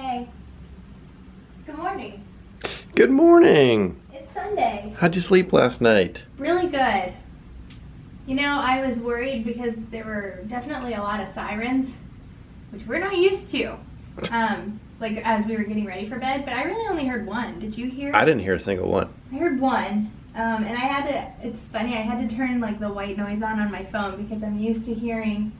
Hey. Good morning. Good morning. It's Sunday. How'd you sleep last night? Really good. You know, I was worried because there were definitely a lot of sirens, which we're not used to, like as we were getting ready for bed, but I really only heard one. Did you hear? I didn't hear a single one. I heard one, and I had to, it's funny, I had to turn like the white noise on my phone because I'm used to hearing,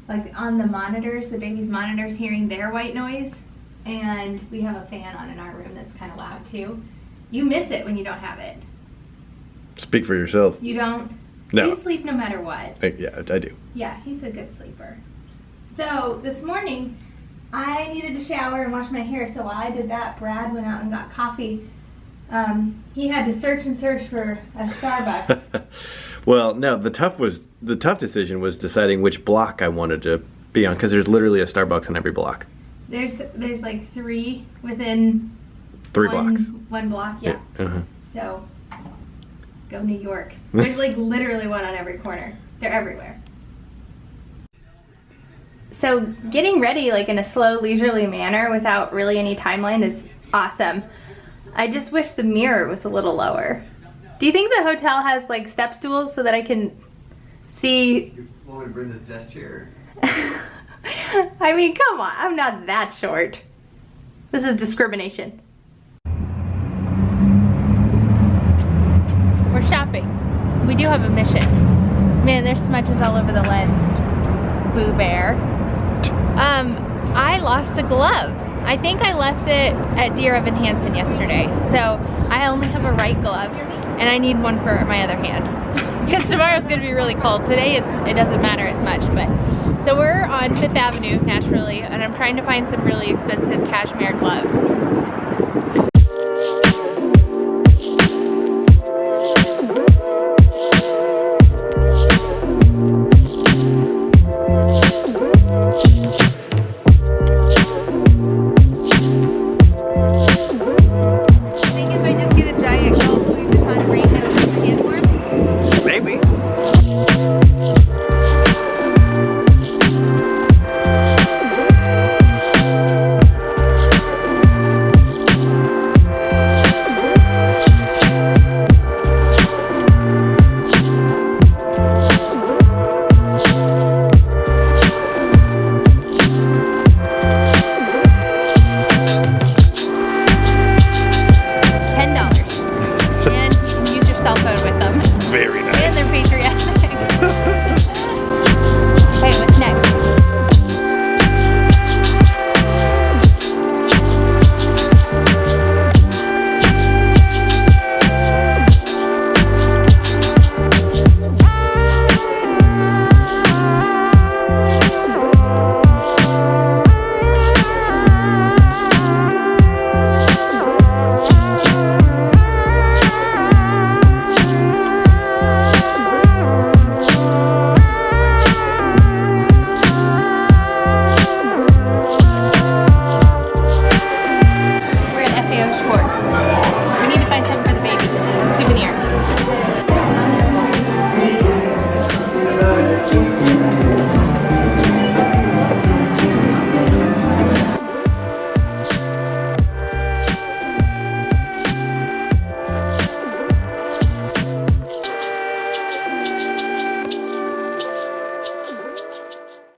like on the monitors, the baby's monitors, hearing their white noise, and we have a fan on in our room that's kind of loud too. You miss it when you don't have it. Speak for yourself. You don't? No. You sleep no matter what. Yeah, I do. Yeah, he's a good sleeper. So this morning, I needed to shower and wash my hair, so while I did that, Brad went out and got coffee. He had to search and search for a Starbucks. Well, no, the tough decision was deciding which block I wanted to be on, because there's literally a Starbucks on every block. There's like 3 within 3 blocks. One block, yeah. Uh-huh. So, go New York. There's like literally one on every corner. They're everywhere. So getting ready like in a slow, leisurely manner without really any timeline is awesome. I just wish the mirror was a little lower. Do you think the hotel has like step stools so that I can see? You want me to bring this desk chair? I mean, come on, I'm not that short. This is discrimination. We're shopping. We do have a mission. Man, there's smudges all over the lens. Boo Bear. I lost a glove. I think I left it at Dear Evan Hansen yesterday. So I only have a right glove and I need one for my other hand. Because tomorrow's gonna be really cold. Today it doesn't matter as much, but. So we're on 5th Avenue, naturally, and I'm trying to find some really expensive cashmere gloves.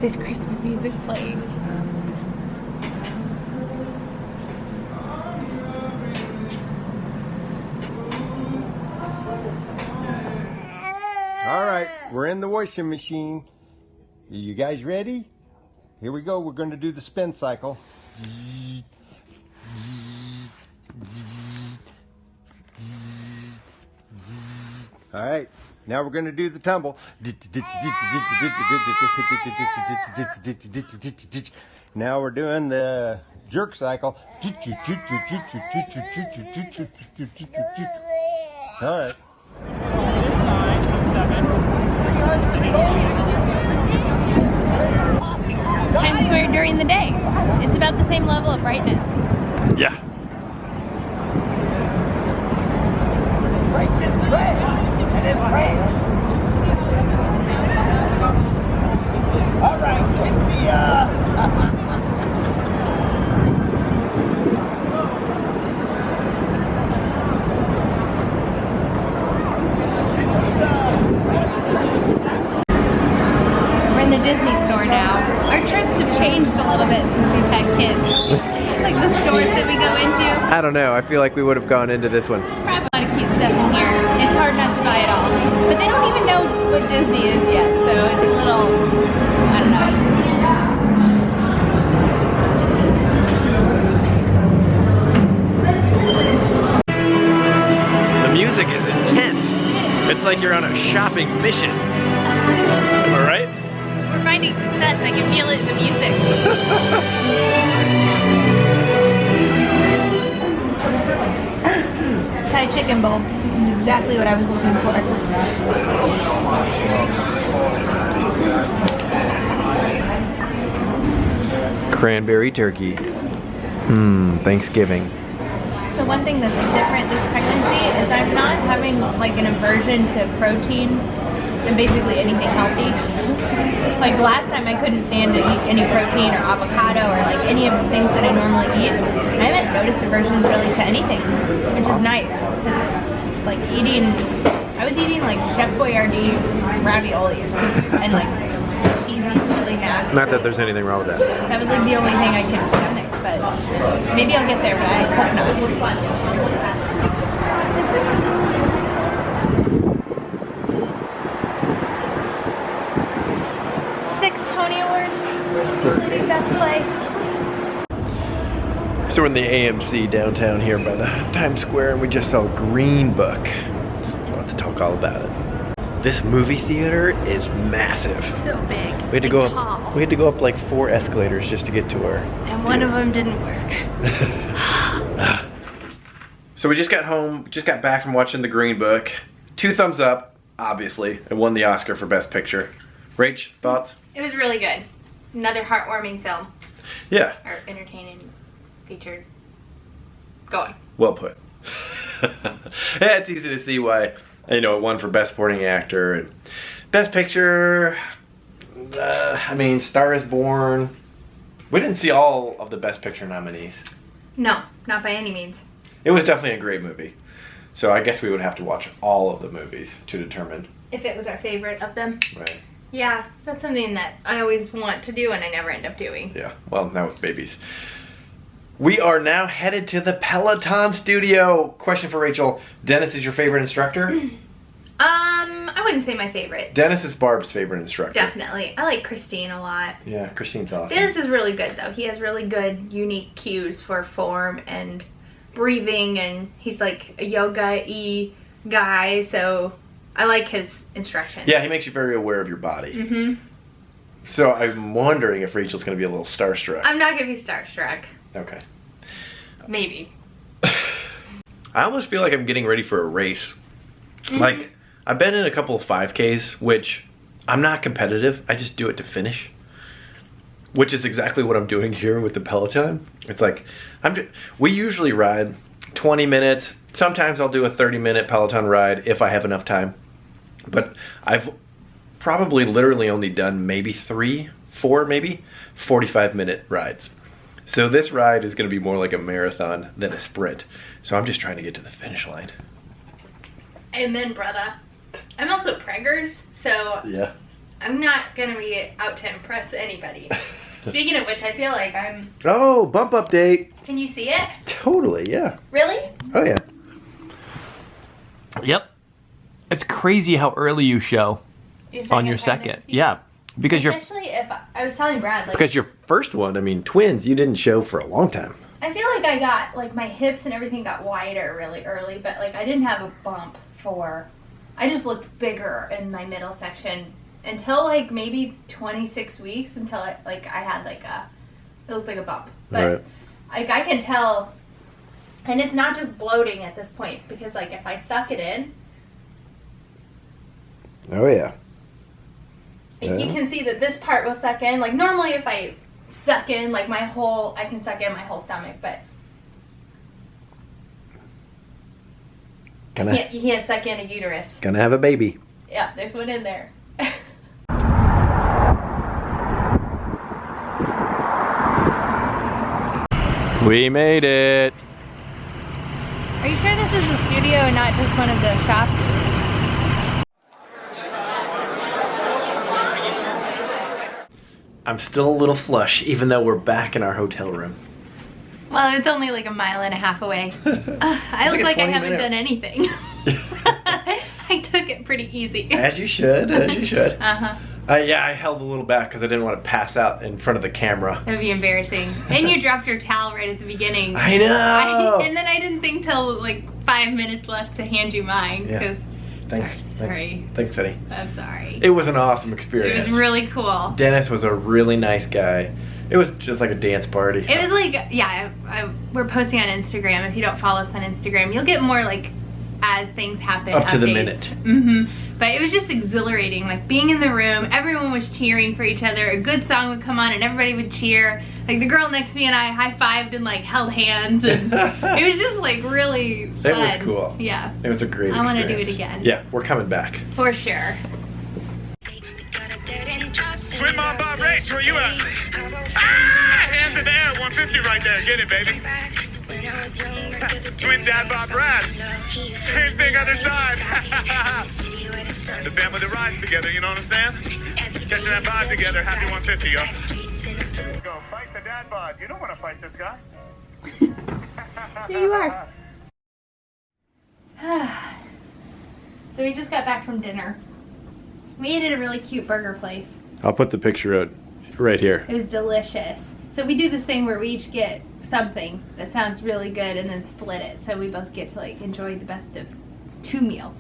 There's Christmas music playing. All right, we're in the washing machine. You guys ready? Here we go. We're going to do the spin cycle. All right, now we're going to do the tumble. Now we're doing the jerk cycle. All right. Times Square during the day. It's about the same level of brightness. Yeah. All right, kick the little bit since we've had kids. Like the stores that we go into. I don't know. I feel like we would have gone into this one. Probably a lot of cute stuff in here. It's hard not to buy it all. But they don't even know what Disney is yet, so it's a little, I don't know. The music is intense. It's like you're on a shopping mission. Am I right? We're finding success. I can feel it in the music. Thai chicken bowl. This is exactly what I was looking for. Cranberry turkey. Thanksgiving. So one thing that's different this pregnancy is I'm not having like an aversion to protein and basically anything healthy. Like last time I couldn't stand to eat any protein or avocado or like any of the things that I normally eat. I haven't noticed aversions really to anything, which is nice. Because like I was eating like Chef Boyardee raviolis and like cheesy chili mac. Not that there's anything wrong with that. That was like the only thing I could stomach, but maybe I'll get there, but I hope not. 6 Tony Awards, including Best Play. So we're in the AMC downtown here by the Times Square, and we just saw Green Book. We'll have to talk all about it. This movie theater is massive. So big. We had to go up. We had to go up like 4 escalators just to get to our. And one of them didn't work. So we just got home, just got back from watching The Green Book. 2 thumbs up, obviously. It won the Oscar for Best Picture. Rach, thoughts? It was really good. Another heartwarming film. Yeah. Or entertaining, featured. Go on. Well put. Yeah, it's easy to see why, you know, it won for Best Supporting Actor and Best Picture. I mean, Star is Born. We didn't see all of the Best Picture nominees. No, not by any means. It was definitely a great movie. So I guess we would have to watch all of the movies to determine. If it was our favorite of them. Right. Yeah, that's something that I always want to do and I never end up doing. Yeah, well, now with babies. We are now headed to the Peloton studio. Question for Rachel. Dennis is your favorite instructor? I wouldn't say my favorite. Dennis is Barb's favorite instructor. Definitely. I like Christine a lot. Yeah, Christine's awesome. Dennis is really good though. He has really good, unique cues for form and breathing, and he's like a yoga-y guy, so I like his instruction. Yeah, he makes you very aware of your body. Mm-hmm. So I'm wondering if Rachel's going to be a little starstruck. I'm not going to be starstruck. Okay. Maybe. I almost feel like I'm getting ready for a race. Mm-hmm. Like, I've been in a couple of 5Ks, which I'm not competitive. I just do it to finish. Which is exactly what I'm doing here with the Peloton. It's like, we usually ride 20 minutes. Sometimes I'll do a 30-minute Peloton ride if I have enough time. But I've probably literally only done maybe 3, 4 maybe, 45-minute rides. So this ride is going to be more like a marathon than a sprint. So I'm just trying to get to the finish line. Amen, brother. I'm also preggers, so yeah. I'm not going to be out to impress anybody. Speaking of which, I feel like I'm... Oh, bump update. Can you see it? Totally, yeah. Really? Oh, yeah. Yep. It's crazy how early you show on your second. pregnancy? Yeah. Because Especially if I was telling Brad, like... Because your first one, I mean, twins, you didn't show for a long time. I feel like I got, like, my hips and everything got wider really early, but, like, I didn't have a bump for... I just looked bigger in my middle section until, like, maybe 26 weeks, until, I had, like, it looked like a bump. But, like, I can tell, and it's not just bloating at this point, because, like, if I suck it in... Oh, yeah. You can see that this part will suck in. Like, normally if I suck in, like, I can suck in my whole stomach, but you can't suck in a uterus. Gonna have a baby. Yeah, there's one in there. we made it. Are you sure this is the studio and not just one of the shops? I'm still a little flush, even though we're back in our hotel room. Well, it's only like a mile and a half away. I look like I haven't done anything. I took it pretty easy. As you should, as you should. Uh-huh. Yeah, I held a little back because I didn't want to pass out in front of the camera. That would be embarrassing. And you dropped your towel right at the beginning. I know! And then I didn't think till like 5 minutes left to hand you mine. Yeah. Thanks. Thanks, Eddie. I'm sorry. It was an awesome experience. It was really cool. Dennis was a really nice guy. It was just like a dance party. It was like, yeah, we're posting on Instagram. If you don't follow us on Instagram, you'll get more like as things happen. Up to updates. the minute. Mm-hmm. But it was just exhilarating, like being in the room, everyone was cheering for each other, a good song would come on and everybody would cheer. Like the girl next to me and I high-fived and like held hands, and it was just like really fun. It was cool. Yeah. It was a great experience. I want to do it again. Yeah, we're coming back. For sure. Twin Mom Bob Rach, where you at? Ah, hands in the air, 150 right there. Get it, baby. Twin Dad Bob Brad. Same thing, other side. The family that rides together, you know what I'm saying? Catching that vibe together. Happy 150, yo. Go fight the dad bod. You don't want to fight this guy. Here you are. So we just got back from dinner. We ate at a really cute burger place. I'll put the picture out right here. It was delicious. So we do this thing where we each get something that sounds really good and then split it. So we both get to like enjoy the best of 2 meals.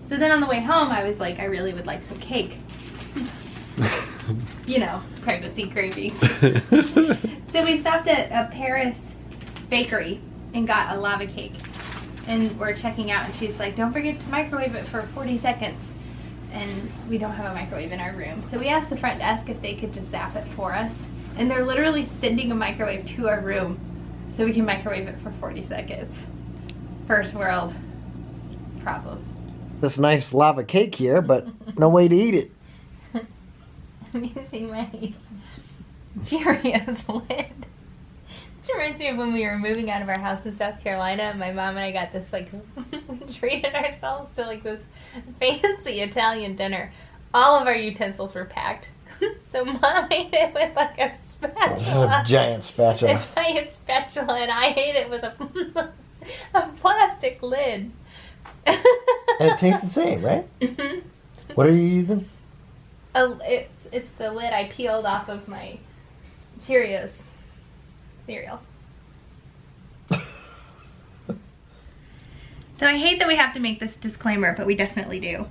So then on the way home, I was like, I really would like some cake. You know, pregnancy cravings. So we stopped at a Paris bakery and got a lava cake. And we're checking out and she's like, don't forget to microwave it for 40 seconds. And we don't have a microwave in our room. So we asked the front desk if they could just zap it for us. And they're literally sending a microwave to our room so we can microwave it for 40 seconds. First world problems. This nice lava cake here, but no way to eat it. I'm using my Cheerios lid. This reminds me of when we were moving out of our house in South Carolina. My mom and I got this, like, we treated ourselves to, like, this fancy Italian dinner. All of our utensils were packed. So Mom ate it with, like, a spatula. A giant spatula. A giant spatula, and I ate it with a plastic lid. And it tastes the same, right? Mm-hmm. What are you using? It's the lid I peeled off of my Cheerios cereal. So I hate that we have to make this disclaimer, but we definitely do.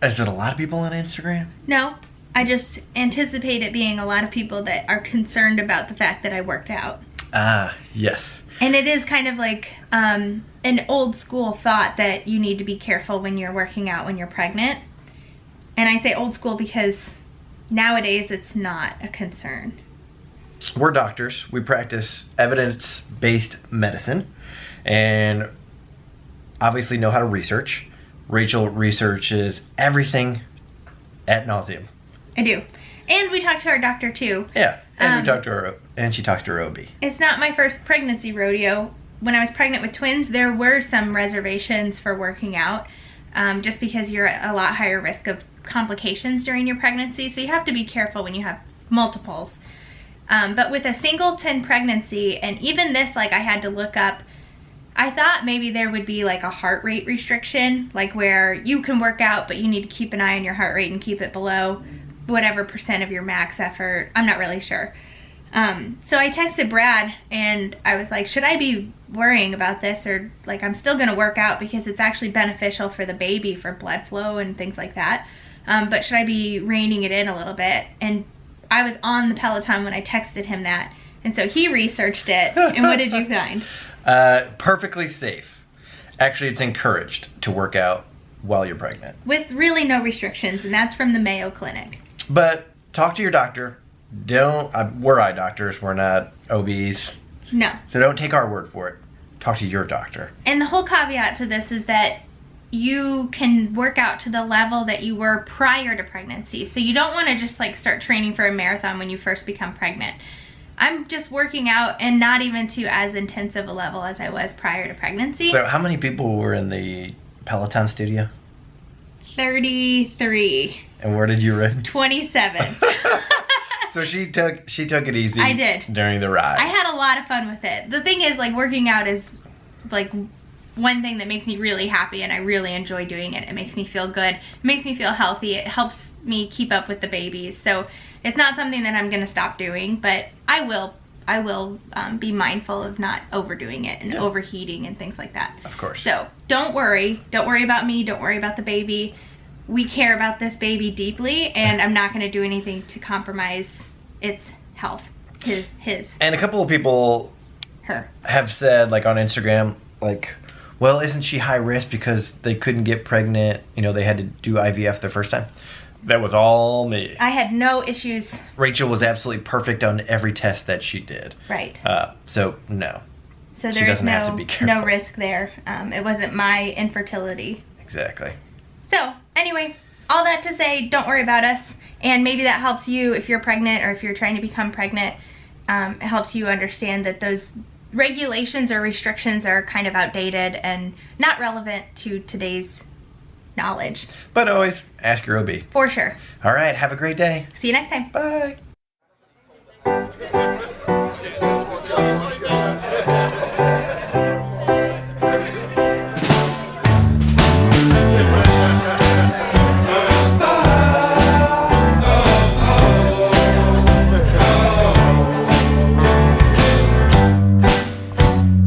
Is it a lot of people on Instagram? No, I just anticipate it being a lot of people that are concerned about the fact that I worked out. Ah, yes. And it is kind of like an old school thought that you need to be careful when you're working out when you're pregnant. And I say old school because nowadays it's not a concern. We're doctors. We practice evidence-based medicine and obviously know how to research. Rachel researches everything ad nauseum. I do. And we talk to our doctor too. Yeah, and we talk to her, and she talks to her OB. It's not my first pregnancy rodeo. When I was pregnant with twins, there were some reservations for working out, just because you're at a lot higher risk of complications during your pregnancy. So you have to be careful when you have multiples. But with a singleton pregnancy, and even this, like, I had to look up, I thought maybe there would be like a heart rate restriction, like where you can work out, but you need to keep an eye on your heart rate and keep it below whatever % of your max effort. I'm not really sure. So I texted Brad and I was like, should I be worrying about this, or like I'm still gonna work out because it's actually beneficial for the baby for blood flow and things like that. But should I be reining it in a little bit? And I was on the Peloton when I texted him that. And so he researched it. And what did you find? Perfectly safe. Actually, it's encouraged to work out while you're pregnant. With really no restrictions, and that's from the Mayo Clinic. But talk to your doctor. We're eye doctors, we're not OBs. No. So don't take our word for it. Talk to your doctor. And the whole caveat to this is that you can work out to the level that you were prior to pregnancy. So you don't want to just like start training for a marathon when you first become pregnant. I'm just working out and not even to as intensive a level as I was prior to pregnancy. So how many people were in the Peloton studio? 33. And where did you run? 27. So she took it easy. I did. During the ride. I had a lot of fun with it. The thing is, like, working out is like one thing that makes me really happy, and I really enjoy doing it. It makes me feel good. It makes me feel healthy. It helps me keep up with the babies. So it's not something that I'm gonna stop doing, but I will be mindful of not overdoing it and overheating and things like that. Of course. So don't worry about me, don't worry about the baby. We care about this baby deeply, and I'm not gonna do anything to compromise its health, his. And a couple of people Her. have said, like on Instagram, like, well, isn't she high risk because they couldn't get pregnant? You know, they had to do IVF the first time. That was all me. I had no issues. Rachel was absolutely perfect on every test that she did. Right. So no. So She there is doesn't have to be careful. no risk there. It wasn't my infertility. Exactly. So anyway, all that to say, don't worry about us. And maybe that helps you if you're pregnant or if you're trying to become pregnant. It helps you understand that those regulations or restrictions are kind of outdated and not relevant to today's knowledge. But always ask your OB. For sure. All right, have a great day. See you next time. Bye.